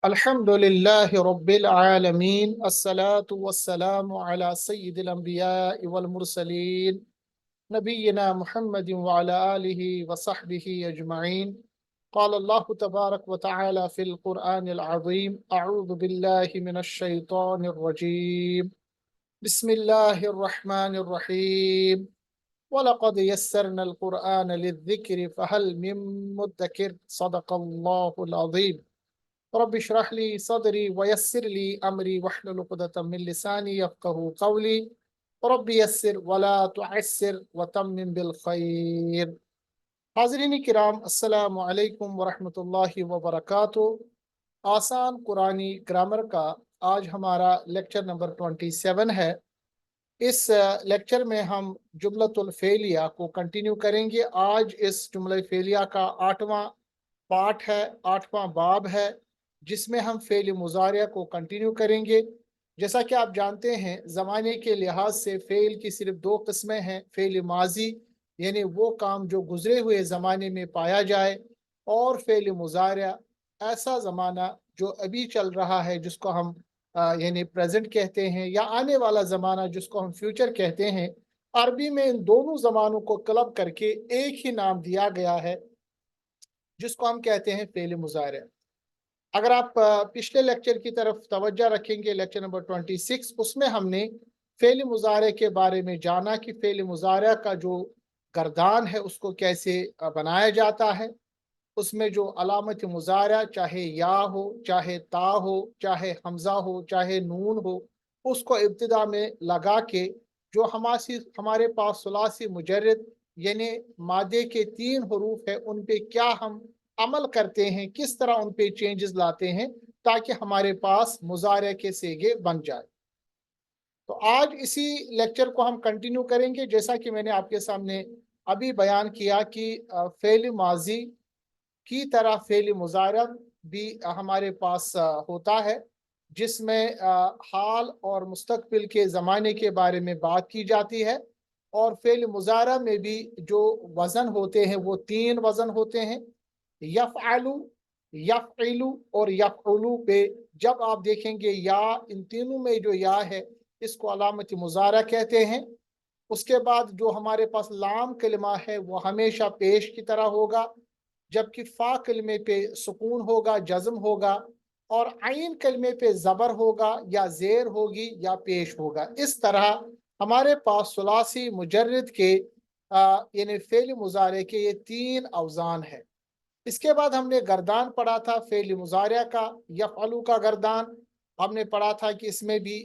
الحمدللہ رب العالمین الصلاة والسلام علی سید الانبیاء والمرسلین نبینا محمد وعلى آلہ وصحبہ اجمعین قال اللہ تبارک وتعالی فی القرآن العظیم اعوذ باللہ من الشیطان الرجیم بسم اللہ الرحمن الرحیم وَلَقَدْ يَسَّرْنَا الْقُرْآنَ لِلذِّكْرِ فَهَلْ مِن مُدَّكِرٍ صدق اللہ العظیم رب اشرح لي صدري ويسر لي امري واحلل عقدة من لساني يفقهوا قولي رب يسر ولا تعسر وتمم بالخير. حاضرین کرام، السلام علیکم ورحمۃ اللہ وبرکاتہ. آسان قرآنی گرامر کا آج ہمارا لیکچر نمبر 27 ہے. اس لیکچر میں ہم جملۃ الفعلیہ کو کنٹینیو کریں گے. آج اس جملہ فعلیہ کا 8واں پارٹ ہے، 8واں باب ہے، جس میں ہم فعل مضارع کو کنٹینیو کریں گے. جیسا کہ آپ جانتے ہیں، زمانے کے لحاظ سے فعل کی صرف دو قسمیں ہیں: فعل ماضی یعنی وہ کام جو گزرے ہوئے زمانے میں پایا جائے، اور فعل مضارع ایسا زمانہ جو ابھی چل رہا ہے، جس کو ہم یعنی پریزنٹ کہتے ہیں، یا آنے والا زمانہ جس کو ہم فیوچر کہتے ہیں. عربی میں ان دونوں زمانوں کو کلب کر کے ایک ہی نام دیا گیا ہے، جس کو ہم کہتے ہیں فعل مضارع. اگر آپ پچھلے لیکچر کی طرف توجہ رکھیں گے، لیکچر نمبر 26، اس میں ہم نے فعل مضارع کے بارے میں جانا کہ فعل مضارع کا جو گردان ہے اس کو کیسے بنایا جاتا ہے. اس میں جو علامت مضارع، چاہے یا ہو، چاہے تا ہو، چاہے حمزہ ہو، چاہے نون ہو، اس کو ابتدا میں لگا کے جو ہمارے پاس ثلاثی مجرد یعنی مادے کے 3 حروف ہے، ان پہ کیا ہم عمل کرتے ہیں، کس طرح ان پہ چینجز لاتے ہیں تاکہ ہمارے پاس مضارع کے صیغے بن جائے. تو آج اسی لیکچر کو ہم کنٹینیو کریں گے. جیسا کہ میں نے آپ کے سامنے ابھی بیان کیا کہ فعل ماضی کی طرح فعل مضارع بھی ہمارے پاس ہوتا ہے، جس میں حال اور مستقبل کے زمانے کے بارے میں بات کی جاتی ہے. اور فعل مضارع میں بھی جو وزن ہوتے ہیں وہ 3 وزن ہوتے ہیں: یفعلو، یفعلو اور یفعلو پہ جب آپ دیکھیں گے یا، ان تینوں میں جو یا ہے اس کو علامت مضارع کہتے ہیں. اس کے بعد جو ہمارے پاس لام کلمہ ہے وہ ہمیشہ پیش کی طرح ہوگا، جبکہ فا کلمے پہ سکون ہوگا، جزم ہوگا، اور عین کلمے پہ زبر ہوگا یا زیر ہوگی یا پیش ہوگا. اس طرح ہمارے پاس ثلاثی مجرد کے یعنی فعل مضارع کے یہ 3 اوزان ہے. اس کے بعد ہم نے گردان پڑھا تھا فعل مضارع کا، یفعلو کا گردان. ہم نے پڑھا تھا کہ اس میں بھی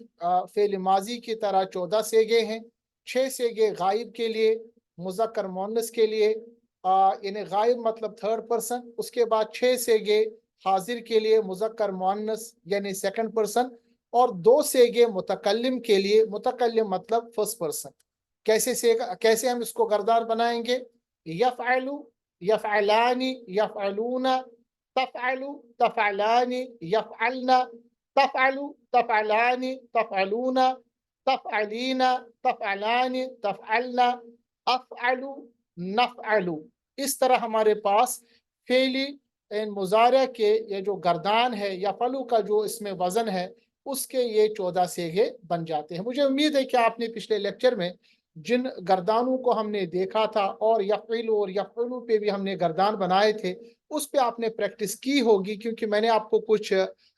فعل ماضی کی طرح 14 صیغے ہیں: 6 صیغے غائب کے لیے، مذکر مؤنث کے لیے، یعنی غائب مطلب 3rd پرسن. اس کے بعد 6 صیغے حاضر کے لیے، مذکر مؤنث یعنی 2nd پرسن، اور 2 صیغے متکلم کے لیے، متکلم مطلب 1st پرسن. کیسے ہم اس کو گردان بنائیں گے؟ یفعلو، یفعلان، یفعلون، تفعلو، تفعلان، یفعلن، تفعلو، تفعلان، تفعلون، تفعلین، تفعلان، تفعلن، افعلو، نفعلو. اس طرح ہمارے پاس فعلی مضارع کے یہ جو گردان ہے یا فلو کا جو اس میں وزن ہے، اس کے یہ 14 صیغے بن جاتے ہیں. مجھے امید ہے کہ آپ نے پچھلے لیکچر میں جن گردانوں کو ہم نے دیکھا تھا، اور یفعلو اور یفعلو پہ بھی ہم نے گردان بنائے تھے، اس پہ آپ نے پریکٹس کی ہوگی، کیونکہ میں نے آپ کو کچھ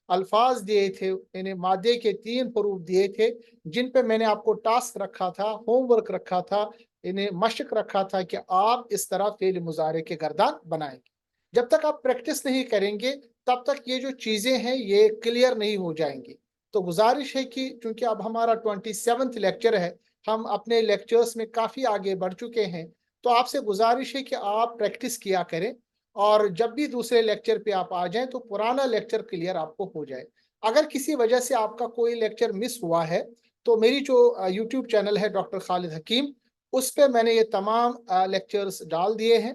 الفاظ دیے تھے، یعنی مادے کے 3 حروف دیے تھے، جن پہ میں نے آپ کو ٹاسک رکھا تھا، ہوم ورک رکھا تھا، یعنی مشق رکھا تھا کہ آپ اس طرح فعل مضارع کے گردان بنائیں گے. جب تک آپ پریکٹس نہیں کریں گے تب تک یہ جو چیزیں ہیں یہ کلیئر نہیں ہو جائیں گی. تو گزارش ہے کہ چونکہ اب ہمارا 27 لیکچر ہے، ہم اپنے لیکچرز میں کافی آگے بڑھ چکے ہیں، تو آپ سے گزارش ہے کہ آپ پریکٹس کیا کریں، اور جب بھی دوسرے لیکچر پہ آپ آ جائیں تو پرانا لیکچر کلیئر آپ کو ہو جائے. اگر کسی وجہ سے آپ کا کوئی لیکچر مس ہوا ہے تو میری جو یوٹیوب چینل ہے ڈاکٹر خالد حکیم، اس پہ میں نے یہ تمام لیکچرز ڈال دیے ہیں،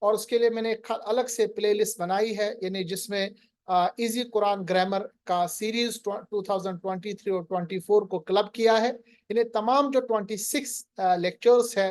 اور اس کے لیے میں نے ایک الگ سے پلے لسٹ بنائی ہے، یعنی جس میں ایزی قرآن گرامر کا سیریز 2023 اور 24 کو کلب کیا ہے. یعنی تمام جو 26 لیکچرز ہے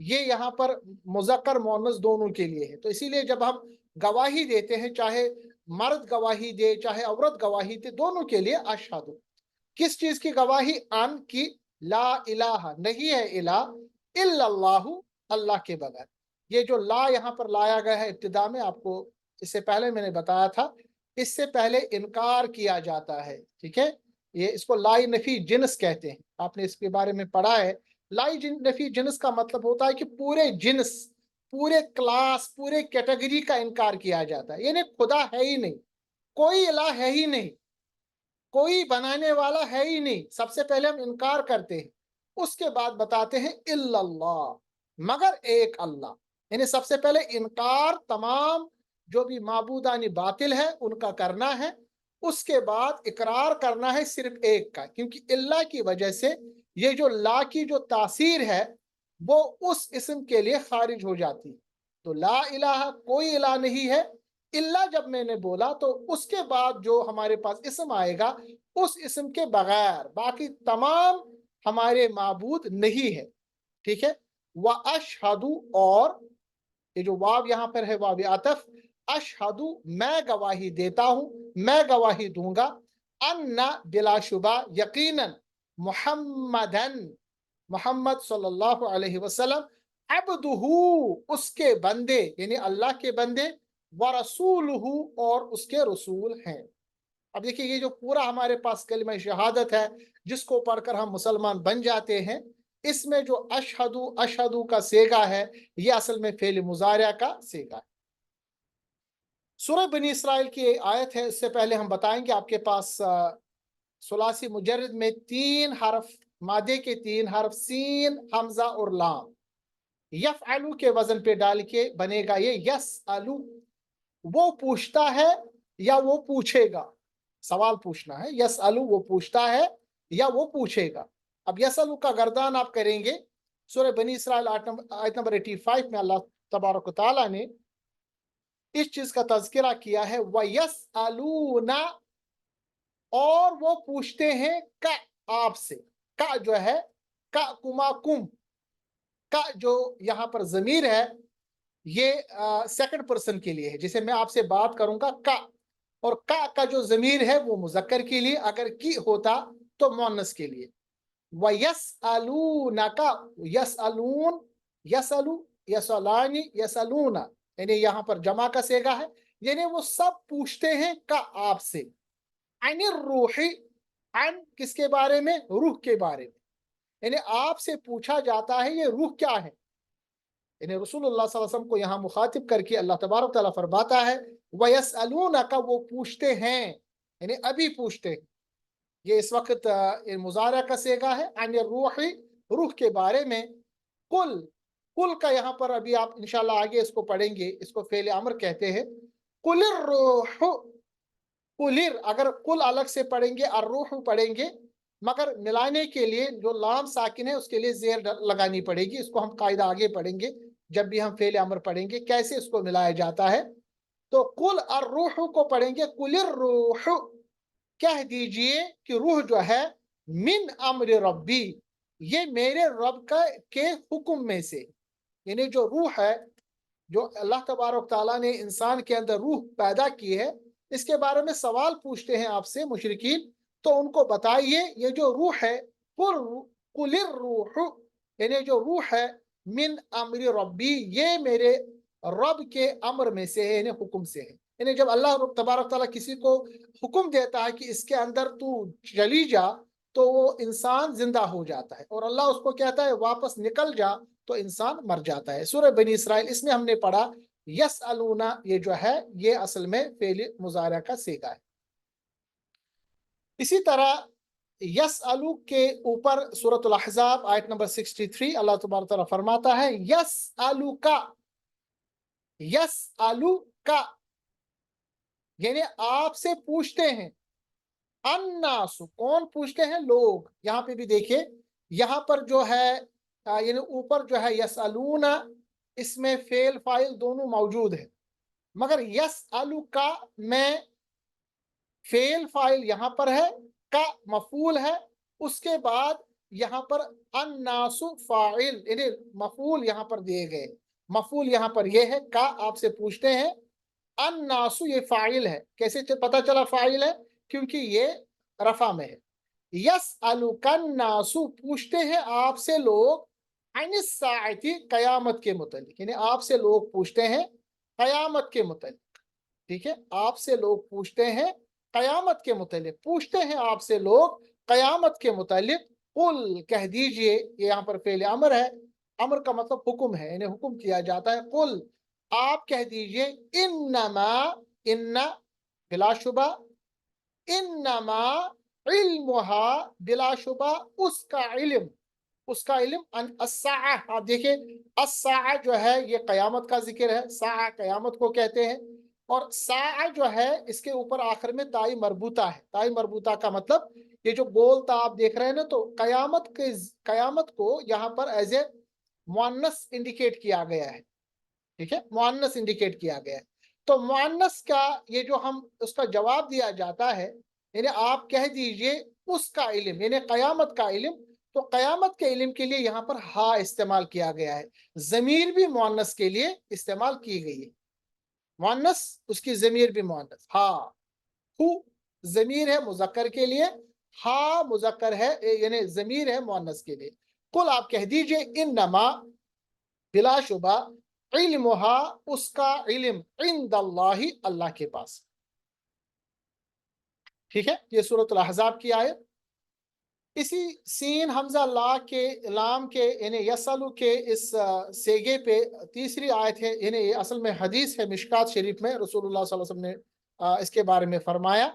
یہ یہاں پر مذکر مؤنث دونوں کے لیے ہے. تو اسی لیے جب ہم گواہی دیتے ہیں، چاہے مرد گواہی دے چاہے عورت گواہی دے، دونوں کے لیے اشہد. کس چیز کی گواہی؟ ان کی، لا الہ نہیں ہے الہ الا اللہ، اللہ کے بغیر. یہ جو لا یہاں پر لایا گیا ہے ابتدا میں، آپ کو اس سے پہلے میں نے بتایا تھا، اس سے پہلے انکار کیا جاتا ہے. ٹھیک ہے، یہ اس کو لائی نفی جنس کہتے ہیں. آپ نے اس کے بارے میں پڑھا ہے. لائی نفی جنس کا مطلب ہوتا ہے کہ پورے جنس، پورے کلاس، پورے کیٹیگری کا انکار کیا جاتا ہے. یعنی خدا ہے ہی نہیں، کوئی الہ ہے ہی نہیں، کوئی بنانے والا ہے ہی نہیں. سب سے پہلے ہم انکار کرتے ہیں، اس کے بعد بتاتے ہیں الا اللہ، مگر ایک اللہ. یعنی سب سے پہلے انکار تمام جو بھی معبودان باطل ہے ان کا کرنا ہے، اس کے بعد اقرار کرنا ہے صرف ایک کا، کیونکہ اللہ کی وجہ سے یہ جو لا کی جو تاثیر ہے وہ اس اسم کے لیے خارج ہو جاتی. تو لا الہ، کوئی الہ نہیں ہے اللہ جب میں نے بولا، تو اس کے بعد جو ہمارے پاس اسم آئے گا، اس اسم کے بغیر باقی تمام ہمارے معبود نہیں ہے. ٹھیک ہے. وَأَشْهَدُ، اور یہ جو واو یہاں پر ہے واو عطف، اشہد میں گواہی دیتا ہوں، میں گواہی دوں گا، ان بلا شبہ یقیناً، محمدن محمد صلی اللہ علیہ وسلم، عبدہ اس کے بندے یعنی اللہ کے بندے، ورسولہ اور اس کے رسول ہیں. اب دیکھیے یہ جو پورا ہمارے پاس کلمہ شہادت ہے جس کو پڑھ کر ہم مسلمان بن جاتے ہیں، اس میں جو اشہدو اشہدو کا سیگا ہے یہ اصل میں فعل مضارع کا سیگا ہے. سورہ بنی اسرائیل کی آیت ہے، اس سے پہلے ہم بتائیں گے آپ کے پاس ثلاثی مجرد میں 3 حرف، مادے کے 3 حرف سین، حمزہ اور لام، یفعلو کے وزن پہ ڈال کے بنے گا یہ یسألو. وہ پوچھتا ہے یا وہ پوچھے گا، سوال پوچھنا ہے. یسألو وہ پوچھتا ہے یا وہ پوچھے گا. اب یسألو کا گردان آپ کریں گے سورہ بنی اسرائیل آیت نمبر 85 میں اللہ تبارک و تعالیٰ نے اس چیز کا تذکرہ کیا ہے. وَيَسْأَلُونَ، اور وہ پوچھتے ہیں کا آپ سے. کا جو ہے کا کما کم، کا جو یہاں پر ضمیر ہے یہ سیکنڈ پرسن کے لیے ہے. جیسے میں آپ سے بات کروں گا کا، اور کا جو ضمیر ہے وہ مذکر کے لیے، اگر کی ہوتا تو مؤنث کے لیے. وَيَسْأَلُونَكَ، یسألون، یسألو، یسألانی، یسألون، یعنی یہاں پر جمع کا سیگا ہے. یعنی وہ سب پوچھتے ہیں کا آپ سے. عن الروح، عن کس کے بارے میں؟ روح کے بارے میں. یعنی آپ سے پوچھا جاتا ہے یہ روح کیا ہے. یعنی رسول اللہ صلی اللہ علیہ وسلم کو یہاں مخاطب کر کے اللہ تبارک تعالیٰ فرماتا ہے وَيَسْأَلُونَكَ، وہ پوچھتے ہیں، یعنی ابھی پوچھتے ہیں. یہ اس وقت مضارع کا سیگا ہے. عن الروح، روح کے بارے میں. قل، قل کا یہاں پر ابھی آپ انشاءاللہ آگے اس کو پڑھیں گے، اس کو فعل امر کہتے ہیں. قل الروح، قلر، اگر قل الگ سے پڑھیں گے، الروح پڑھیں گے، مگر ملانے کے لیے جو لام ساکن ہے اس کے لیے زیر لگانی پڑے گی. اس کو ہم قاعدہ آگے پڑھیں گے جب بھی ہم فعل امر پڑھیں گے کیسے اس کو ملایا جاتا ہے. تو قل الروح کو پڑھیں گے قل الروح، کہہ دیجئے کہ روح جو ہے من امر ربی، یہ میرے رب کا کے حکم میں سے. یعنی جو روح ہے، جو اللہ تبارک تعالیٰ نے انسان کے اندر روح پیدا کی ہے، اس کے بارے میں سوال پوچھتے ہیں آپ سے مشرکین. تو ان کو بتائیے یہ جو روح ہے، قل الروح، یعنی جو روح ہے من امر ربی، یہ میرے رب کے امر میں سے ہے، یعنی حکم سے ہے. یعنی جب اللہ تبارک تعالیٰ کسی کو حکم دیتا ہے کہ اس کے اندر تو چلی جا، تو وہ انسان زندہ ہو جاتا ہے، اور اللہ اس کو کہتا ہے واپس نکل جا، تو انسان مر جاتا ہے. سورہ بنی اسرائیل اس میں ہم نے پڑھا یسألون، یہ جو ہے یہ اصل میں فعل مضارع کا سیگا ہے. اسی طرح یسألو کے اوپر سورۃ الاحزاب آیت نمبر 63 اللہ تبارک تعالیٰ فرماتا ہے یسألو کا، یسألو کا، یعنی آپ سے پوچھتے ہیں. الناس، کون پوچھتے ہیں؟ لوگ. یہاں پہ بھی دیکھیں، یہاں پر جو ہے یعنی اوپر جو ہے یسألون، اس میں فعل فاعل دونوں موجود ہیں، مگر یسألو کا میں فعل فاعل یہاں پر ہے، کا مفعول ہے، اس کے بعد یہاں پر الناس فاعل یعنی مفعول یہاں پر دیے گئے، مفعول یہاں پر یہ ہے کا آپ سے پوچھتے ہیں، الناس یہ فاعل ہے، کیسے پتا چلا فاعل ہے؟ کیونکہ یہ رفع میں ہے۔ یسألک الناس پوچھتے ہیں آپ سے لوگ، عن الساعۃ قیامت کے متعلق، یعنی آپ سے لوگ پوچھتے ہیں قیامت کے متعلق، ٹھیک ہے، آپ سے لوگ پوچھتے ہیں قیامت کے متعلق، پوچھتے ہیں آپ سے لوگ قیامت کے متعلق، قل کہہ دیجئے، یہ یہاں پر فعل امر ہے، امر کا مطلب حکم ہے، یعنی حکم کیا جاتا ہے، قل آپ کہہ دیجئے، انما ان بلا شبہ، انما علمها بلا شبہ اس کا علم، اس کا علم الساعہ، آپ دیکھیں الساعہ جو ہے یہ قیامت کا ذکر ہے، ساعہ قیامت کو کہتے ہیں، اور ساعہ جو ہے اس کے اوپر آخر میں تائی مربوطہ ہے، تائی مربوطہ کا مطلب یہ جو بولتا آپ دیکھ رہے ہیں نا، تو قیامت کو یہاں پر ایز اے مؤنث انڈیکیٹ کیا گیا ہے، ٹھیک ہے، مؤنث انڈیکیٹ کیا گیا ہے، تو مؤنث کا یہ جو ہم اس کا جواب دیا جاتا ہے، یعنی آپ کہہ دیجئے اس کا علم، یعنی قیامت کا علم، تو قیامت کے علم کے لیے یہاں پر ہا استعمال کیا گیا ہے، ضمیر بھی مؤنث کے لیے استعمال کی گئی ہے، مؤنث اس کی ضمیر بھی مؤنث، ہا ہو ضمیر ہے مذکر کے لیے، ہا مذکر ہے یعنی ضمیر ہے مؤنث کے لیے، قل آپ کہہ دیجئے انما بلا شبہ علمها اس کا علم عند اللہ اللہ کے پاس، ٹھیک ہے، یہ سورۃ الاحزاب کی آیت۔ اسی سین حمزہ لا کے لام کے یعنی یسلو کے اس سیگے پہ تیسری آیت ہے، یعنی یہ اصل میں حدیث ہے مشکات شریف میں، رسول اللہ صلی اللہ علیہ وسلم نے اس کے بارے میں فرمایا،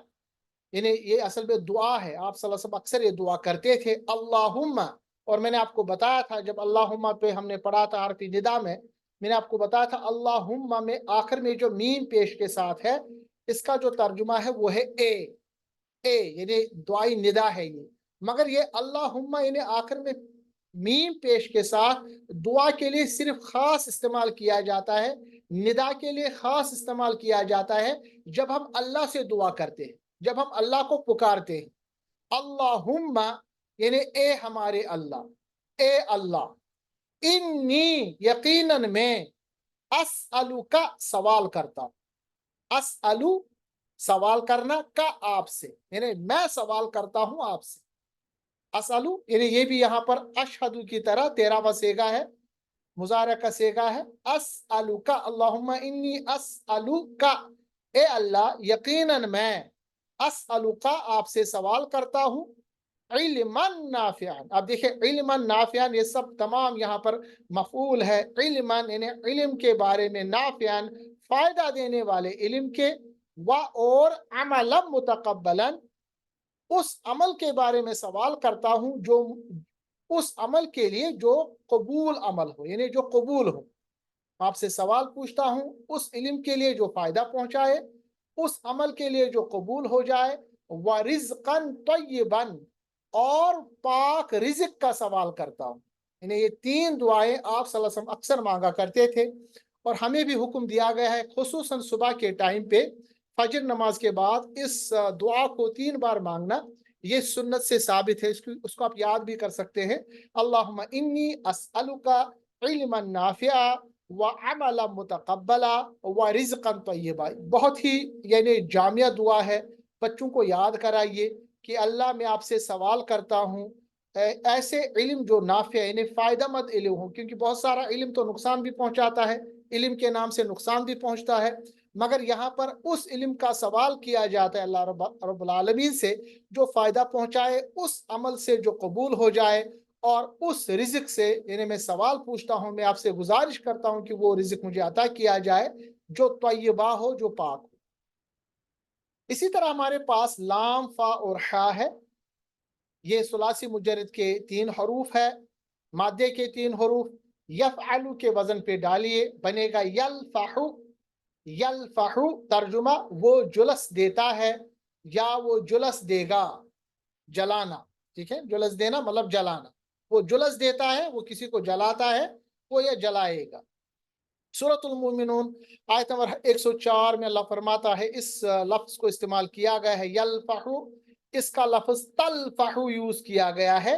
یعنی یہ اصل میں دعا ہے، آپ صلی اللہ علیہ وسلم اکثر یہ دعا کرتے تھے، اللہم، اور میں نے آپ کو بتایا تھا جب اللہم پہ ہم نے پڑھا تھا حرف ندا میں نے آپ کو بتایا تھا اللہم میں آخر میں جو میم پیش کے ساتھ ہے، اس کا جو ترجمہ ہے وہ ہے اے یعنی دعائی ندا ہے یہ، مگر یہ اللہم یعنی آخر میں میم پیش کے ساتھ دعا کے لیے صرف خاص استعمال کیا جاتا ہے، ندا کے لیے خاص استعمال کیا جاتا ہے جب ہم اللہ سے دعا کرتے ہیں، جب ہم اللہ کو پکارتے ہیں، اللہم یعنی اے ہمارے اللہ، اے اللہ، انی یقیناً میں، اسألو کا سوال کرتا ہوں، اسألو سوال کرنا کا آپ سے، یعنی میں سوال کرتا ہوں آپ سے، اسألو یعنی یہ بھی یہاں پر اشہدو کی طرح 13واں سیگا ہے، مضارع کا سیگا ہے، اسألو کا، اللہم انی اسألو کا، اے اللہ یقیناً میں، اسألو کا آپ سے سوال کرتا ہوں، علما نافعا، آپ دیکھیں علما نافعا یہ سب تمام یہاں پر مفعول ہے، علما یعنی علم کے بارے میں، نافعا فائدہ دینے والے علم کے، اور عملا متقبلا اس عمل کے بارے میں سوال کرتا ہوں جو اس عمل کے لیے جو قبول عمل ہو، یعنی جو قبول ہو، آپ سے سوال پوچھتا ہوں اس علم کے لیے جو فائدہ پہنچائے، اس عمل کے لیے جو قبول ہو جائے، وَرِزْقًا طَيِّبًا اور پاک رزق کا سوال کرتا ہوں، یعنی یہ تین دعائیں آپ صلی اللہ علیہ وسلم اکثر مانگا کرتے تھے، اور ہمیں بھی حکم دیا گیا ہے خصوصاً صبح کے ٹائم پہ فجر نماز کے بعد اس دعا کو 3 بار مانگنا، یہ سنت سے ثابت ہے، اس کو آپ یاد بھی کر سکتے ہیں، اللہم انی اسألک علما نافعا وعملا متقبلا ورزقا طیبا، بہت ہی یعنی جامع دعا ہے، بچوں کو یاد کرائیے کہ اللہ میں آپ سے سوال کرتا ہوں ایسے علم جو نافع یعنی فائدہ مند علم ہو، کیونکہ بہت سارا علم تو نقصان بھی پہنچاتا ہے، علم کے نام سے نقصان بھی پہنچتا ہے، مگر یہاں پر اس علم کا سوال کیا جاتا ہے اللہ رب العالمین سے جو فائدہ پہنچائے، اس عمل سے جو قبول ہو جائے، اور اس رزق سے یعنی میں سوال پوچھتا ہوں، میں آپ سے گزارش کرتا ہوں کہ وہ رزق مجھے عطا کیا جائے جو طیبہ ہو، جو پاک ہو۔ اسی طرح ہمارے پاس لام، فا اور حا ہے، یہ ثلاثی مجرد کے 3 حروف ہے، مادے کے 3 حروف، یفعلو کے وزن پہ ڈالیے بنے گا یلفحو، یلفحو ترجمہ وہ جلس دیتا ہے یا وہ جلس دے گا، جلانا، ٹھیک ہے، جلس دینا مطلب جلانا، وہ جلس دیتا ہے، وہ کسی کو جلاتا ہے، وہ یہ جلائے گا۔ سورۃ المومنون آیت نمبر 104 میں اللہ فرماتا ہے، اس لفظ کو استعمال کیا گیا ہے یلفحو، اس کا لفظ تلفحو یوز کیا گیا ہے،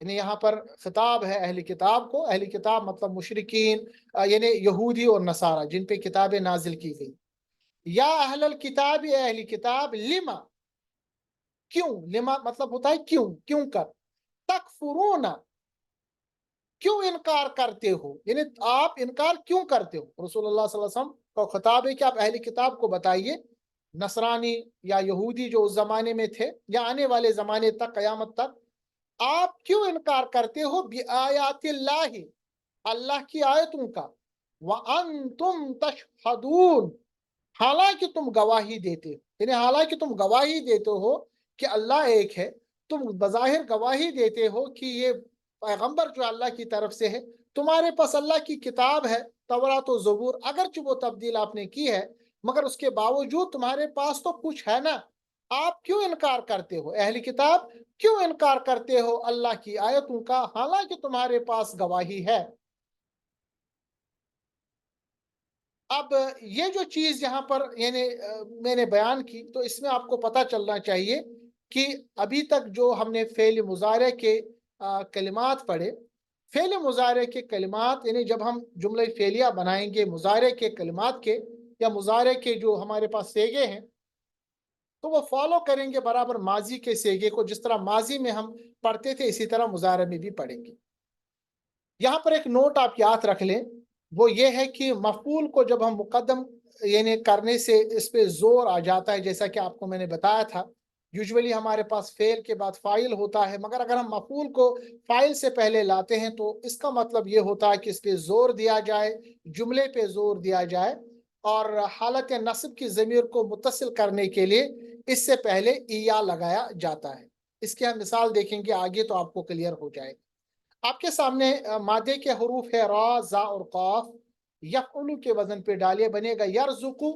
یعنی یہاں پر خطاب ہے اہل کتاب کو. اہل کتاب مطلب مشرکین، یعنی یہودی اور نصارہ جن پہ کتابیں نازل کی گئی. یا اہل الکتاب، اہل کتاب، لما، کیوں. لما مطلب ہوتا ہے کیوں، کیوں کر. تکفرون، کیوں انکار کرتے ہو، یعنی آپ انکار کیوں کرتے ہو. رسول اللہ صلی اللہ علیہ وسلم کا خطاب ہے کہ آپ اہل کتاب کو بتائیے، نصرانی یا یہودی جو اس زمانے میں تھے یا آنے والے زمانے تک، قیامت تک، آپ کیوں انکار کرتے ہو بآیات اللہ، اللہ کی آیتوں کا. وَأَنْتُمْ تَشْهَدُونَ، حالانکہ تم گواہی دیتے ہو. یعنی حالانکہ تم گواہی دیتے ہو کہ اللہ ایک ہے، تم بظاہر گواہی دیتے ہو کہ یہ پیغمبر جو اللہ کی طرف سے ہے، تمہارے پاس اللہ کی کتاب ہے تورات و زبور، اگرچہ وہ تبدیل آپ نے کی ہے مگر اس کے باوجود تمہارے پاس تو کچھ ہے نا. آپ کیوں انکار کرتے ہو، اہل کتاب کیوں انکار کرتے ہو اللہ کی آیتوں کا، حالانکہ تمہارے پاس گواہی ہے. اب یہ جو چیز یہاں پر یعنی میں نے بیان کی، تو اس میں آپ کو پتہ چلنا چاہیے کہ ابھی تک جو ہم نے فعل مضارع کے کلمات پڑھے، فعل مضارع کے کلمات یعنی جب ہم جملہ فعلیہ بنائیں گے مضارع کے کلمات کے یا مضارع کے جو ہمارے پاس سیگے ہیں، تو وہ فالو کریں گے برابر ماضی کے سیگے کو. جس طرح ماضی میں ہم پڑھتے تھے اسی طرح مضارع میں بھی پڑھیں گے. یہاں پر ایک نوٹ آپ یاد رکھ لیں، وہ یہ ہے کہ مفعول کو جب ہم مقدم یعنی کرنے سے اس پہ زور آ جاتا ہے، جیسا کہ آپ کو میں نے بتایا تھا. یوزولی ہمارے پاس فعل کے بعد فاعل ہوتا ہے، مگر اگر ہم مفعول کو فاعل سے پہلے لاتے ہیں تو اس کا مطلب یہ ہوتا ہے کہ اس پہ زور دیا جائے، جملے پہ زور دیا جائے، اور حالت نصب کی ضمیر کو متصل کرنے کے لیے اس سے پہلے ایا لگایا جاتا ہے. اس کی ہم مثال دیکھیں گے آگے تو آپ کو کلیئر ہو جائے گا. آپ کے سامنے مادے کے حروف ہے را، زا اور قاف. یفعلو کے وزن پہ ڈالیے، بنے گا یرزقو،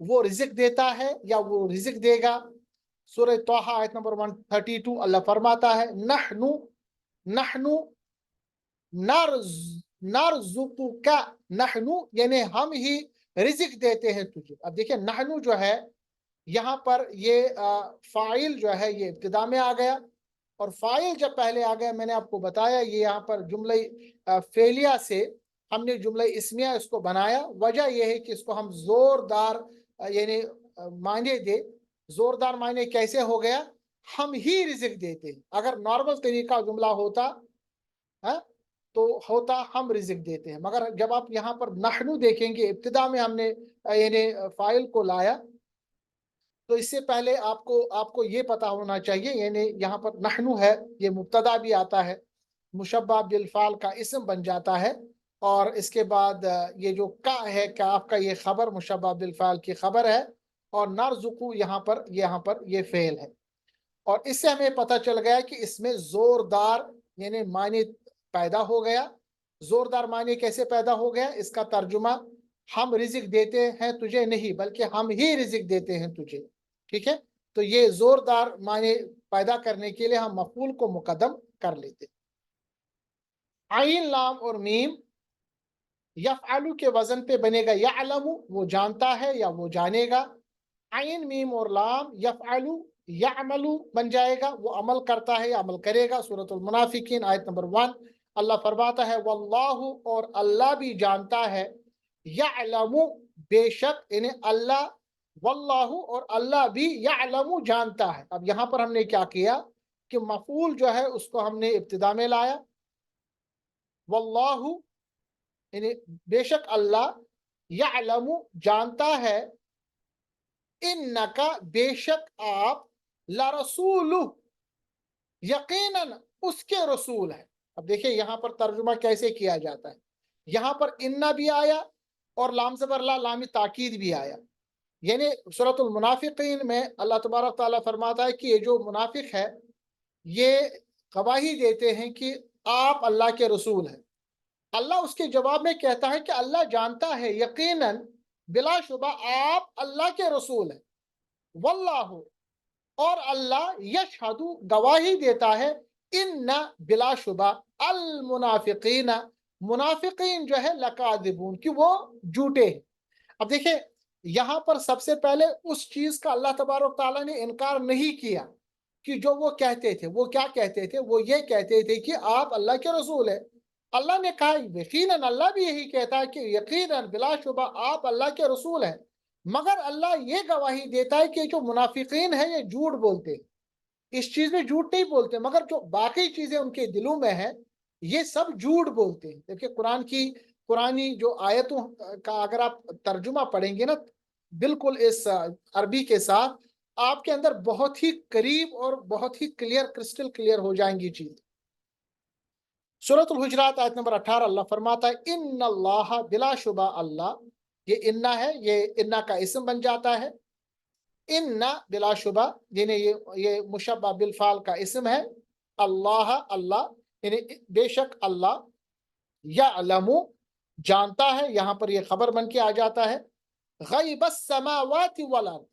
وہ رزق دیتا ہے یا وہ رزق دے گا. سورہ طٰہٰ آیت نمبر 132 اللہ فرماتا ہے نحنو نرزقک، نحنو یعنی ہم ہی رزق دیتے ہیں تجھے. اب دیکھیں نحنو جو ہے یہاں پر یہ فاعل جو ہے یہ ابتدا میں آ گیا، اور فاعل جب پہلے آ گیا میں نے آپ کو بتایا یہ یہاں پر جملہ فعلیہ سے ہم نے جملہ اسمیہ اس کو بنایا. وجہ یہ ہے کہ اس کو ہم زوردار یعنی معنی دے. زوردار معنی کیسے ہو گیا، ہم ہی رزق دیتے ہیں. اگر نارمل طریقہ جملہ ہوتا تو ہوتا ہم رزق دیتے ہیں، مگر جب آپ یہاں پر نحنو دیکھیں گے ابتدا میں ہم نے یعنی فاعل کو لایا، تو اس سے پہلے آپ کو یہ پتا ہونا چاہیے یعنی یہاں پر نحنو ہے، یہ مبتدا بھی آتا ہے، مشبہ بالفعل کا اسم بن جاتا ہے، اور اس کے بعد یہ جو کا ہے کاف کا یہ خبر مشبہ بالفعل کی خبر ہے، اور نرزقو یہاں پر یہ فعل ہے. اور اس سے ہمیں پتہ چل گیا کہ اس میں زوردار یعنی معنی پیدا ہو گیا. زوردار معنی کیسے پیدا ہو گیا، اس کا ترجمہ ہم رزق دیتے ہیں تجھے نہیں بلکہ ہم ہی رزق دیتے ہیں تجھے. ٹھیک ہے، تو یہ زوردار معنی پیدا کرنے کے لیے ہم مفعول کو مقدم کر لیتے. عین، لام اور میم یفعلو کے وزن پہ بنے گا یعلم، وہ جانتا ہے یا وہ جانے گا. عین، میم اور لام یفعلو یعملو بن جائے گا، وہ عمل کرتا ہے یا عمل کرے گا. سورۃ المنافقین آیت نمبر 1 اللہ فرماتا ہے واللہ، اور اللہ بھی جانتا ہے، یعلم بے شک، یعنی اللہ، واللہ اور اللہ بھی، یعلم جانتا ہے. اب یہاں پر ہم نے کیا کیا کہ مفعول جو ہے اس کو ہم نے ابتدا میں لایا، واللہ یعنی بے شک اللہ، یعلم جانتا ہے، انکا بے شک آپ، لرسول یقیناً اس کے رسول ہے. اب دیکھیں یہاں پر ترجمہ کیسے کیا جاتا ہے، یہاں پر انہ بھی آیا اور لام زبر لا، لام تاکید بھی آیا. یعنی سورۃ المنافقین میں اللہ تبارک تعالیٰ فرماتا ہے کہ یہ جو منافق ہے یہ گواہی دیتے ہیں کہ آپ اللہ کے رسول ہیں. اللہ اس کے جواب میں کہتا ہے کہ اللہ جانتا ہے، یقیناً بلا شبہ آپ اللہ کے رسول ہیں. واللہ اور اللہ، یشہد گواہی دیتا ہے، ان بلا شبہ، المنافقین منافقین جو ہے، لکاذبون کہ وہ جھوٹے ہیں. اب دیکھیں یہاں پر سب سے پہلے اس چیز کا اللہ تبارک تعالیٰ نے انکار نہیں کیا کہ جو وہ کہتے تھے، وہ کیا کہتے تھے؟ وہ یہ کہتے تھے کہ آپ اللہ کے رسول ہیں۔ اللہ نے کہا یقیناً اللہ بھی یہی کہتا ہے کہ یقیناً بلا شبہ آپ اللہ کے رسول ہیں، مگر اللہ یہ گواہی دیتا ہے کہ جو منافقین ہیں یہ جھوٹ بولتے ہیں، اس چیز میں جھوٹ نہیں بولتے، مگر جو باقی چیزیں ان کے دلوں میں ہیں یہ سب جھوٹ بولتے ہیں۔ دیکھیں قرآنی جو آیتوں کا اگر آپ ترجمہ پڑھیں گے نا بالکل اس عربی کے ساتھ، آپ کے اندر بہت ہی قریب اور بہت ہی کلیئر، کرسٹل کلیئر ہو جائیں گی چیز۔ سورۃ الحجرات آیت نمبر 18 اللہ فرماتا ہے ان اللہ بلا شبہ اللہ، یہ انا ہے، یہ انا کا اسم بن جاتا ہے، انا بلا شبہ یعنی یہ مشبہ بالفعل کا اسم ہے، اللہ اللہ یعنی بے شک اللہ، یعلم جانتا ہے، یہاں پر یہ خبر بن کے آ جاتا ہے، غیب السماوات والارض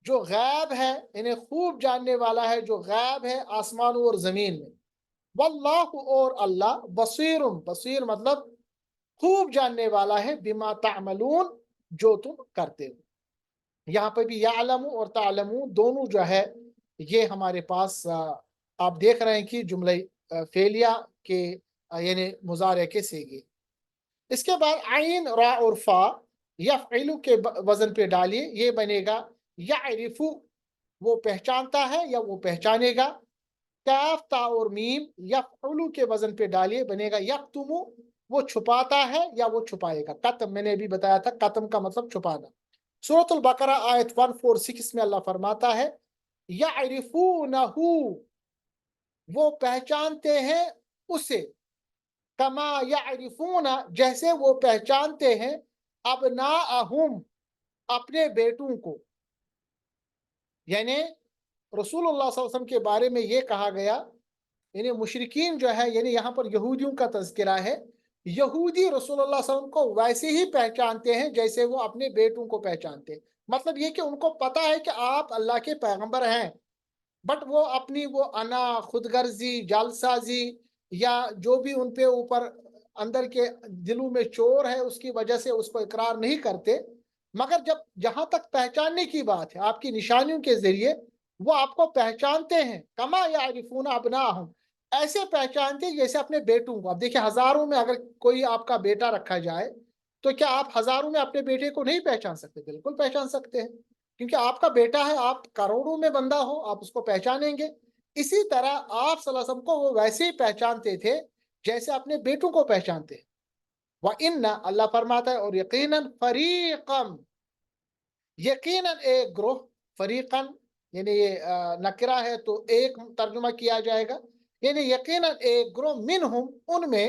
جو غیب ہے یعنی خوب جاننے والا ہے جو غیب ہے آسمانوں اور زمین میں، واللہ اور اللہ بصیر، بصیر مطلب خوب جاننے والا ہے، بما تعملون جو تم کرتے ہو۔ یہاں پہ بھی یعلم اور تعلم دونوں جو ہے یہ ہمارے پاس آپ دیکھ رہے ہیں کہ جملہ فعلیہ کے یعنی مضارع کے صیغے۔ اس کے بعد عین را اور فا یفعلو کے وزن پہ ڈالیے، یہ بنے گا یعرفو وہ پہچانتا ہے یا وہ پہچانے گا، کاف تا اور میم یفعلو کے وزن پہ ڈالیے بنے گا یکتمو وہ چھپاتا ہے یا وہ چھپائے گا، قتم میں نے بھی بتایا تھا، قتم کا مطلب چھپانا۔ سورۃ البقرہ آیت 146 میں اللہ فرماتا ہے یعرفونہ وہ پہچانتے ہیں اسے، کما یعرفون جیسے وہ پہچانتے ہیں ابناءہم اپنے بیٹوں کو، یعنی رسول اللہ صلی اللہ علیہ وسلم کے بارے میں یہ کہا گیا، یعنی مشرکین جو ہے یعنی یہاں پر یہودیوں کا تذکرہ ہے، یہودی رسول اللہ صلی اللہ علیہ وسلم کو ویسے ہی پہچانتے ہیں جیسے وہ اپنے بیٹوں کو پہچانتے ہیں، مطلب یہ کہ ان کو پتا ہے کہ آپ اللہ کے پیغمبر ہیں، بٹ وہ اپنی وہ انا، خود غرضی، جالسازی یا جو بھی ان پہ اوپر اندر کے دلوں میں چور ہے اس کی وجہ سے اس کو اقرار نہیں کرتے، مگر جب جہاں تک پہچاننے کی بات ہے آپ کی نشانیوں کے ذریعے وہ آپ کو پہچانتے ہیں، کما یعرفون ابناءہم ایسے پہچانتے ہیں جیسے اپنے بیٹوں کو۔ اب دیکھیں ہزاروں میں اگر کوئی آپ کا بیٹا رکھا جائے تو کیا آپ ہزاروں میں اپنے بیٹے کو نہیں پہچان سکتے؟ بالکل پہچان سکتے ہیں، کیونکہ آپ کا بیٹا ہے، آپ کروڑوں میں بندہ ہو آپ اس کو پہچانیں گے۔ اسی طرح آپ صلی اللہ علیہ وسلم کو وہ ویسے ہی پہچانتے تھے جیسے اپنے بیٹوں کو پہچانتے ہیں۔ وَإِنَّ اللہ فرماتا ہے اور یقیناً فریقاً، یقیناً ایک گروہ، فریقاً یعنی یہ نکرہ ہے تو ایک ترجمہ کیا جائے گا، یعنی یقیناً ایک گروہ منہم ان میں،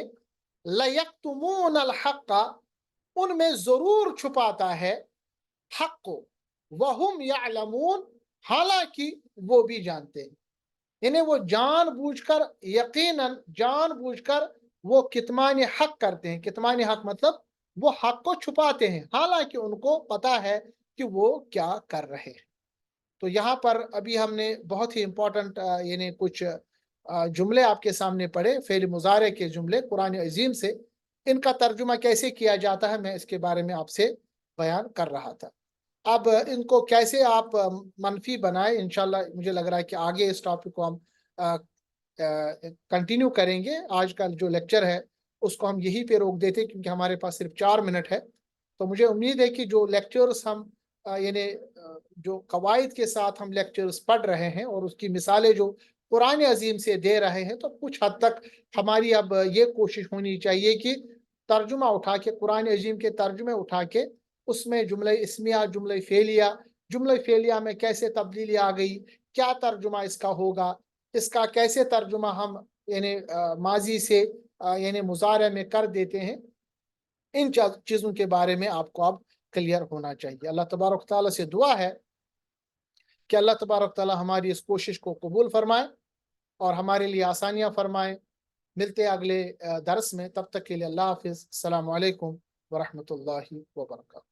لیکتمون الحق ان میں ضرور چھپاتا ہے حق کو، وہم یعلمون حالانکہ وہ بھی جانتے ہیں، یعنی وہ جان بوجھ کر، یقیناً جان بوجھ کر وہ کتمان حق کرتے ہیں، کتمان حق مطلب وہ حق کو چھپاتے ہیں حالانکہ ان کو پتا ہے کہ وہ کیا کر رہے ہیں۔ تو یہاں پر ابھی ہم نے بہت ہی امپورٹنٹ یعنی کچھ جملے آپ کے سامنے پڑھے، فعل مضارع کے جملے قرآن عظیم سے، ان کا ترجمہ کیسے کیا جاتا ہے میں اس کے بارے میں آپ سے بیان کر رہا تھا۔ اب ان کو کیسے آپ منفی بنائیں، انشاءاللہ مجھے لگ رہا ہے کہ آگے اس ٹاپک کو ہم کنٹینیو کریں گے۔ آج کا جو لیکچر ہے اس کو ہم یہی پہ روک دیتے کیونکہ ہمارے پاس صرف 4 منٹ ہے، تو مجھے امید ہے کہ جو لیکچرز ہم یعنی جو قواعد کے ساتھ ہم لیکچرز پڑھ رہے ہیں اور اس کی مثالیں جو قرآن عظیم سے دے رہے ہیں، تو کچھ حد تک ہماری اب یہ کوشش ہونی چاہیے کہ ترجمہ اٹھا کے، قرآن عظیم کے ترجمے اٹھا کے اس میں جملہ اسمیہ، جملہ فعلیہ میں کیسے تبدیلی آ گئی، کیا ترجمہ اس کا ہوگا، اس کا کیسے ترجمہ ہم یعنی ماضی سے یعنی مضارع میں کر دیتے ہیں، ان چیزوں کے بارے میں آپ کو اب کلیئر ہونا چاہیے۔ اللہ تبارک تعالیٰ سے دعا ہے کہ اللہ تبارک تعالیٰ ہماری اس کوشش کو قبول فرمائے اور ہمارے لیے آسانیاں فرمائے۔ ملتے اگلے درس میں، تب تک کے لیے اللہ حافظ، السلام علیکم ورحمۃ اللہ وبرکاتہ۔